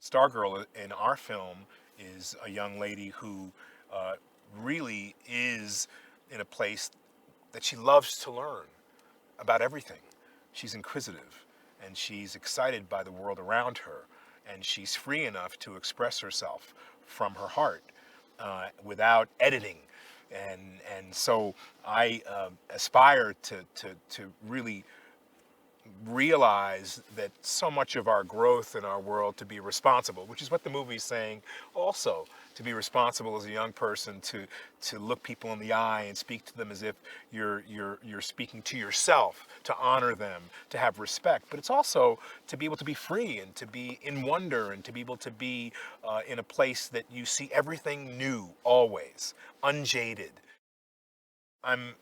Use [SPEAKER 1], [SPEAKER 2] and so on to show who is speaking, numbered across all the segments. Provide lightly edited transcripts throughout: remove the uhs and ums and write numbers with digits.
[SPEAKER 1] Stargirl in our film is a young lady who uh, really is in a place that she loves to learn about everything. She's inquisitive and she's excited by the world around her, and she's free enough to express herself from her heart without editing. And so I aspire to really realize that so much of our growth in our world to be responsible, which is what the movie is saying also, to be responsible as a young person, to look people in the eye and speak to them as if you're speaking to yourself, to honor them, to have respect. But it's also to be able to be free and to be in wonder and to be able to be in a place that you see everything new always, unjaded. I'm,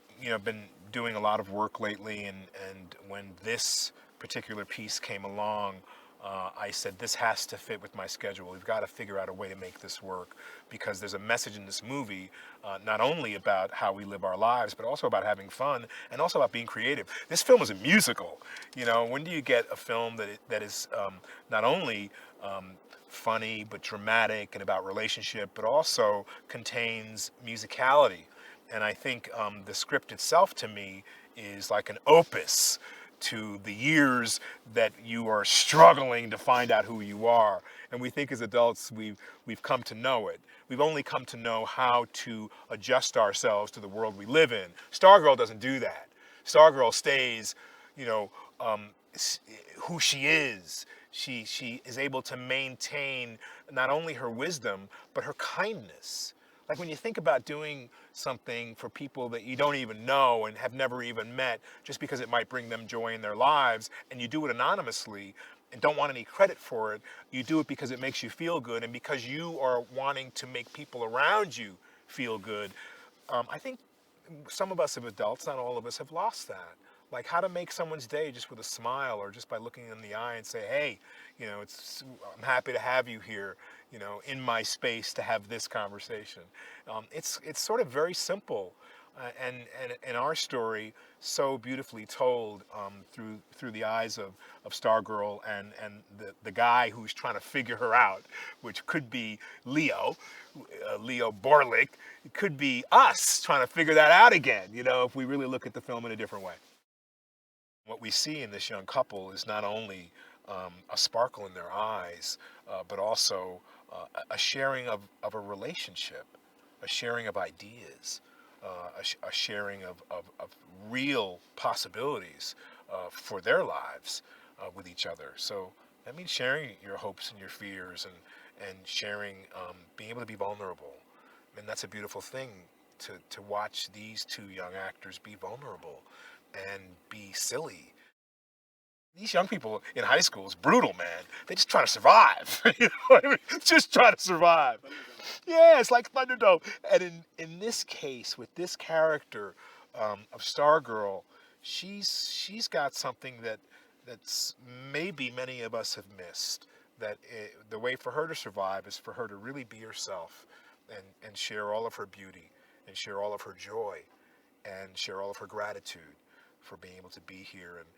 [SPEAKER 1] been doing a lot of work lately, and when this particular piece came along, I said this has to fit with my schedule. We've got to figure out a way to make this work because there's a message in this movie, not only about how we live our lives, but also about having fun and also about being creative. This film is a musical. When do you get a film that is not only funny but dramatic and about relationship, but also contains musicality? And I think the script itself to me is like an opus to the years that you are struggling to find out who you are. And we think as adults we've come to know it. We've only come to know how to adjust ourselves to the world we live in. Stargirl doesn't do that. Stargirl stays, you know, um, who she is. She is able to maintain not only her wisdom but her kindness. Like when you think about doing something for people that you don't even know and have never even met, just because it might bring them joy in their lives, and you do it anonymously and don't want any credit for it, you do it because it makes you feel good and because you are wanting to make people around you feel good. I think some of us as adults, not all of us, have lost that. Like how to make someone's day just with a smile or just by looking in the eye and say, hey, I'm happy to have you here, in my space to have this conversation. It's sort of very simple, and our story so beautifully told through the eyes of Stargirl and the guy who's trying to figure her out, which could be Leo Borlick. It could be us trying to figure that out again, if we really look at the film in a different way. What we see in this young couple is not only a sparkle in their eyes, but also a sharing of a relationship, a sharing of ideas, a sharing of real possibilities for their lives with each other. So that means sharing your hopes and your fears and sharing, being able to be vulnerable. And that's a beautiful thing to watch these two young actors be vulnerable and be silly. These young people in high school is brutal, man. They just trying to survive. You know what I mean? Just trying to survive. Yeah, it's like Thunderdome. And in this case, with this character of Stargirl, she's got something that's maybe many of us have missed. The way for her to survive is for her to really be herself and share all of her beauty and share all of her joy and share all of her gratitude for being able to be here and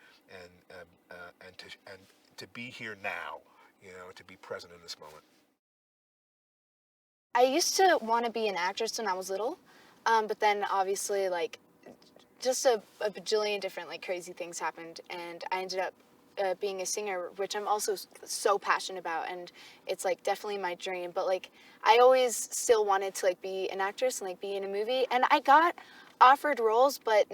[SPEAKER 1] to be here now, to be present in this moment.
[SPEAKER 2] I used to want to be an actress when I was little, but then obviously like just a bajillion different like crazy things happened, and I ended up being a singer, which I'm also so passionate about, and it's like definitely my dream. But like I always still wanted to like be an actress and like be in a movie, and I got offered roles, but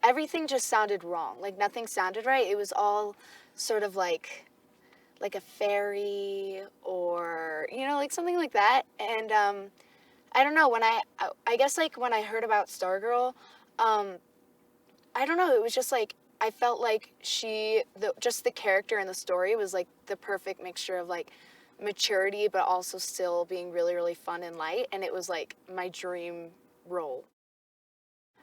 [SPEAKER 2] everything just sounded wrong. Like nothing sounded right. It was all sort of like a fairy or like something like that. And I don't know, when I guess like when I heard about Stargirl, um I don't know, it was just like I felt like just the character in the story was like the perfect mixture of like maturity but also still being really really fun and light, and it was like my dream role.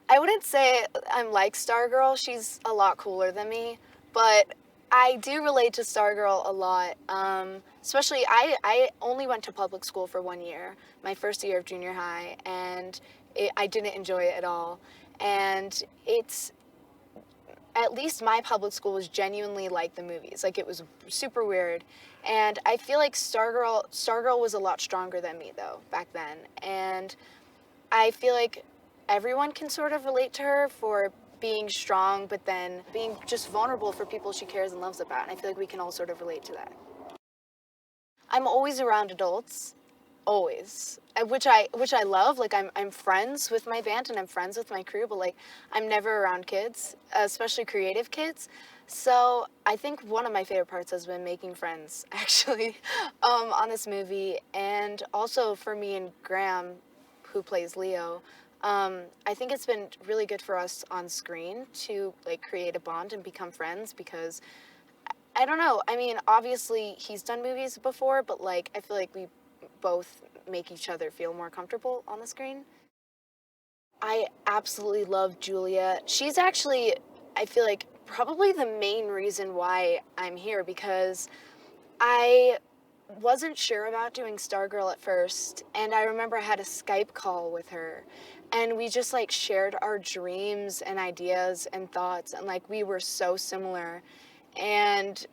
[SPEAKER 2] I wouldn't say I'm like Stargirl. She's a lot cooler than me, but I do relate to Stargirl a lot. Especially, I only went to public school for 1 year, my first year of junior high, and I didn't enjoy it at all. And at least my public school was genuinely like the movies. Like, it was super weird. And I feel like Stargirl was a lot stronger than me, though, back then. And I feel like everyone can sort of relate to her for being strong, but then being just vulnerable for people she cares and loves about. And I feel like we can all sort of relate to that. I'm always around adults, always, which I love. Like, I'm friends with my band and I'm friends with my crew, but like, I'm never around kids, especially creative kids. So I think one of my favorite parts has been making friends, actually, on this movie. And also for me and Graham, who plays Leo, I think it's been really good for us on screen to like create a bond and become friends, because I don't know. I mean, obviously he's done movies before, but like, I feel like we both make each other feel more comfortable on the screen. I absolutely love Julia. She's actually, I feel like, probably the main reason why I'm here, because I wasn't sure about doing Stargirl at first, and I remember I had a Skype call with her, and we just like shared our dreams and ideas and thoughts, and like, we were so similar. And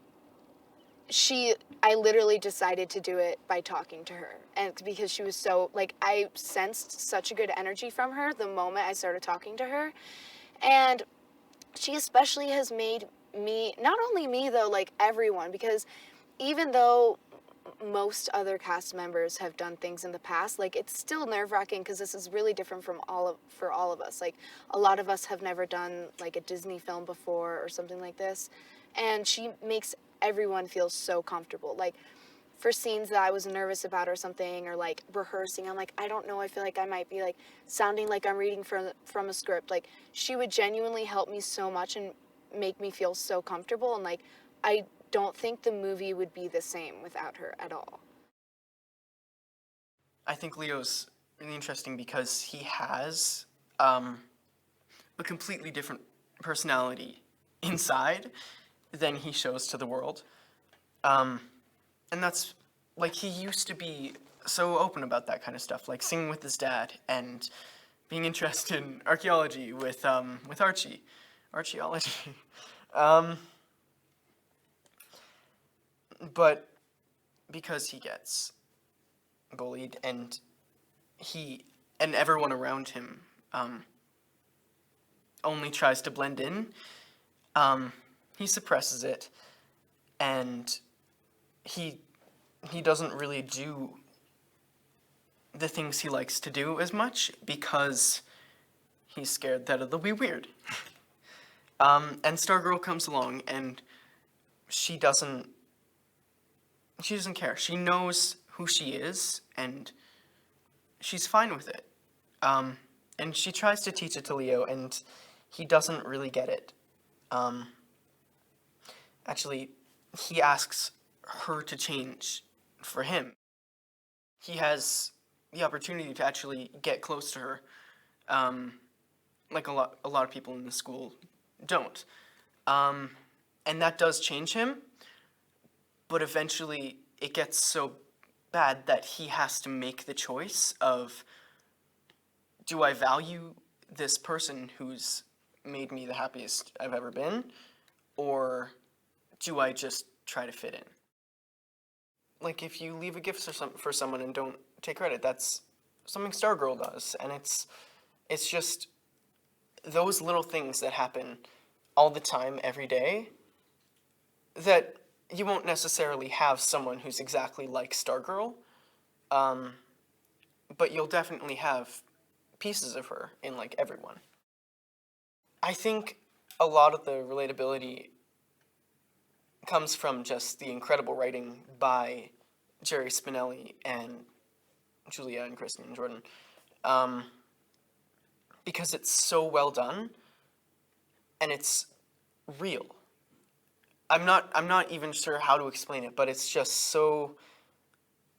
[SPEAKER 2] I literally decided to do it by talking to her, and because she was so, like, I sensed such a good energy from her the moment I started talking to her. And she especially has made me, not only me though, like everyone, because even though most other cast members have done things in the past, like, it's still nerve-wracking because this is really different for all of us. Like, a lot of us have never done like a Disney film before or something like this, and she makes everyone feel so comfortable. Like, for scenes that I was nervous about or something, or like rehearsing, I'm like, I don't know, I feel like I might be like sounding like I'm reading from a script. Like, she would genuinely help me so much and make me feel so comfortable, and like, I don't think the movie would be the same without her at all.
[SPEAKER 3] I think Leo's really interesting because he has a completely different personality inside than he shows to the world. And that's, like, he used to be so open about that kind of stuff, like singing with his dad and being interested in archaeology with archaeology. But because he gets bullied and everyone around him only tries to blend in, he suppresses it, and he doesn't really do the things he likes to do as much because he's scared that it'll be weird. And Stargirl comes along, and she doesn't care. She knows who she is, and she's fine with it. And she tries to teach it to Leo, and he doesn't really get it. Actually, he asks her to change for him. He has the opportunity to actually get close to her, like a lot of people in the school don't. And that does change him, but eventually it gets so bad that he has to make the choice of, do I value this person who's made me the happiest I've ever been, or do I just try to fit in? Like, if you leave a gift for someone and don't take credit, that's something Stargirl does, and it's just those little things that happen all the time, every day, that you won't necessarily have someone who's exactly like Stargirl, but you'll definitely have pieces of her in, like, everyone. I think a lot of the relatability comes from just the incredible writing by Jerry Spinelli and Julia and Kristin and Jordan, because it's so well done, and it's real. I'm not even sure how to explain it, but it's just so,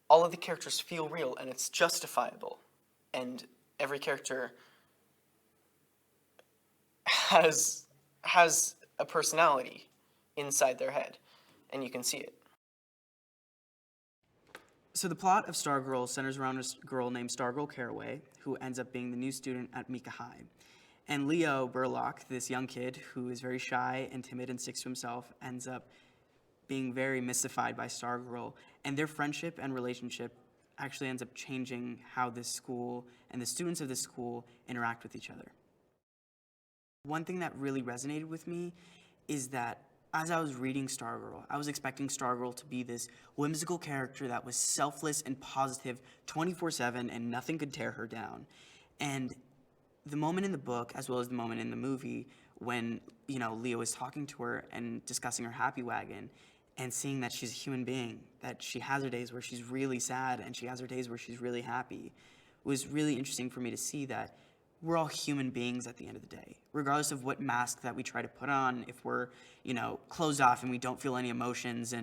[SPEAKER 3] all of the characters feel real, and it's justifiable, and every character has a personality inside their head, and you can see it.
[SPEAKER 4] So the plot of Stargirl centers around a girl named Stargirl Caraway, who ends up being the new student at Mika High. And Leo Burlock, this young kid who is very shy and timid and sticks to himself, ends up being very mystified by Stargirl. And their friendship and relationship actually ends up changing how this school and the students of this school interact with each other. One thing that really resonated with me is that as I was reading Stargirl, I was expecting Stargirl to be this whimsical character that was selfless and positive 24/7 and nothing could tear her down. And the moment in the book, as well as the moment in the movie, when, Leo is talking to her and discussing her happy wagon and seeing that she's a human being, that she has her days where she's really sad and she has her days where she's really happy, was really interesting for me to see that we're all human beings at the end of the day, regardless of what mask that we try to put on. If we're, closed off and we don't feel any emotions,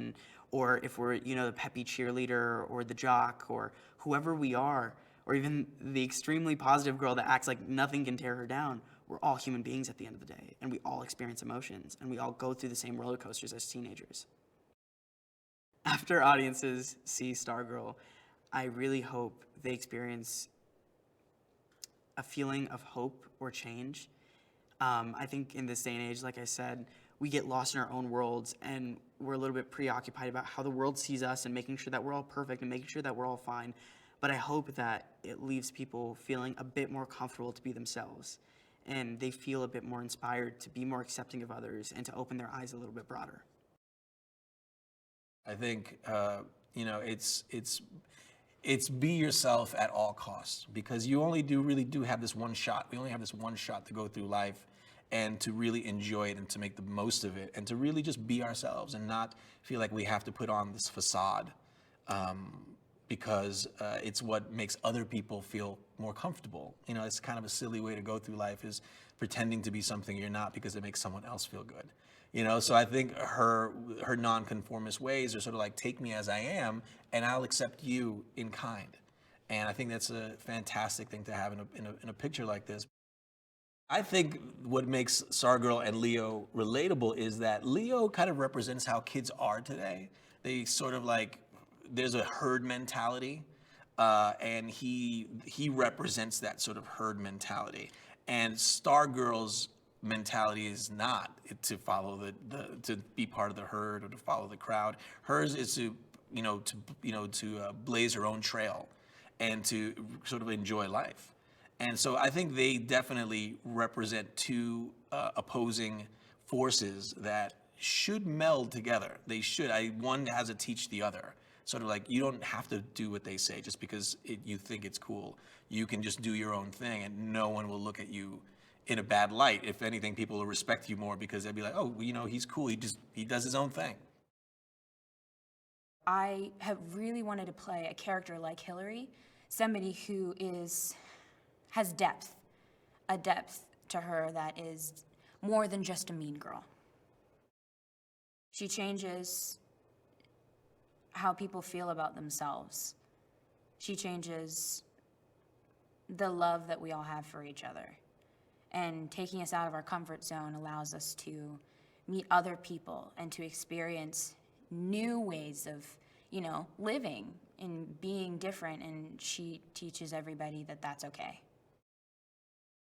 [SPEAKER 4] or if we're, the peppy cheerleader or the jock or whoever we are, or even the extremely positive girl that acts like nothing can tear her down, we're all human beings at the end of the day, and we all experience emotions, and we all go through the same roller coasters as teenagers. After audiences see Stargirl, I really hope they experience a feeling of hope or change. I think in this day and age, like I said, we get lost in our own worlds, and we're a little bit preoccupied about how the world sees us and making sure that we're all perfect and making sure that we're all fine. But I hope that it leaves people feeling a bit more comfortable to be themselves, and they feel a bit more inspired to be more accepting of others and to open their eyes a little bit broader.
[SPEAKER 5] I think it's be yourself at all costs, because you only really do have this one shot. We only have this one shot to go through life and to really enjoy it and to make the most of it and to really just be ourselves and not feel like we have to put on this facade because it's what makes other people feel more comfortable. It's kind of a silly way to go through life, is pretending to be something you're not because it makes someone else feel good. So I think her non-conformist ways are sort of like, take me as I am, and I'll accept you in kind. And I think that's a fantastic thing to have in a picture like this. I think what makes Stargirl and Leo relatable is that Leo kind of represents how kids are today. They sort of like, there's a herd mentality, and he represents that sort of herd mentality. And Stargirl's mentality is not to follow to be part of the herd or to follow the crowd. Hers is to blaze her own trail and to sort of enjoy life. And so I think they definitely represent two opposing forces that should meld together. They should. One has to teach the other. Sort of like, you don't have to do what they say just because you think it's cool. You can just do your own thing, and no one will look at you in a bad light. If anything, people will respect you more because they'll be like, oh, he's cool. He does his own thing.
[SPEAKER 6] I have really wanted to play a character like Hillary, somebody who has depth, a depth to her that is more than just a mean girl. She changes how people feel about themselves. She changes the love that we all have for each other. And taking us out of our comfort zone allows us to meet other people and to experience new ways of, living and being different. And she teaches everybody that that's okay.